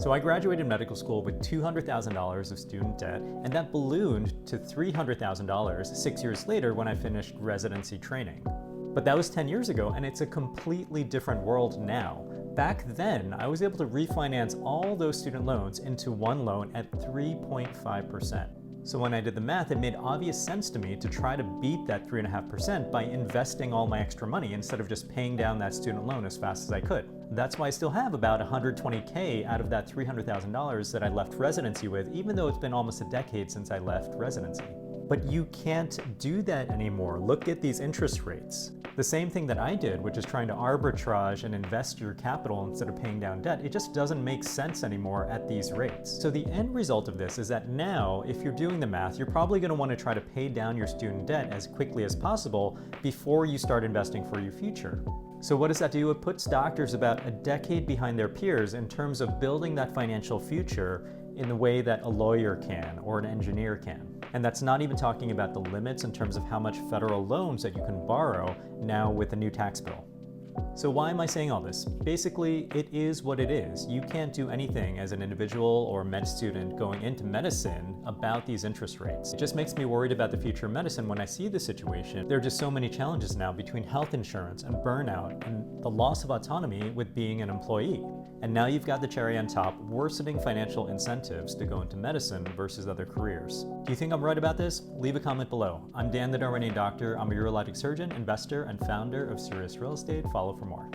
So I graduated medical school with $200,000 of student debt, and that ballooned to $300,000 6 years later when I finished residency training. But that was 10 years ago, and it's a completely different world now. Back then, I was able to refinance all those student loans into one loan at 3.5%. So when I did the math, it made obvious sense to me to try to beat that 3.5% by investing all my extra money instead of just paying down that student loan as fast as I could. That's why I still have about $120K out of that $300,000 that I left residency with, even though it's been almost a decade since I left residency. But you can't do that anymore. Look at these interest rates. The same thing that I did, which is trying to arbitrage and invest your capital instead of paying down debt, it just doesn't make sense anymore at these rates. So the end result of this is that now, if you're doing the math, you're probably going to want to try to pay down your student debt as quickly as possible before you start investing for your future. So what does that do? It puts doctors about a decade behind their peers in terms of building that financial future in the way that a lawyer can or an engineer can. And that's not even talking about the limits in terms of how much federal loans that you can borrow now with the new tax bill. So why am I saying all this? Basically, it is what it is. You can't do anything as an individual or med student going into medicine about these interest rates. It just makes me worried about the future of medicine when I see the situation. There are just so many challenges now between health insurance and burnout and the loss of autonomy with being an employee. And now you've got the cherry on top, worsening financial incentives to go into medicine versus other careers. Do you think I'm right about this? Leave a comment below. I'm Dan the Darwinian Doctor. I'm a urologic surgeon, investor, and founder of Sirius Real Estate. Follow for more.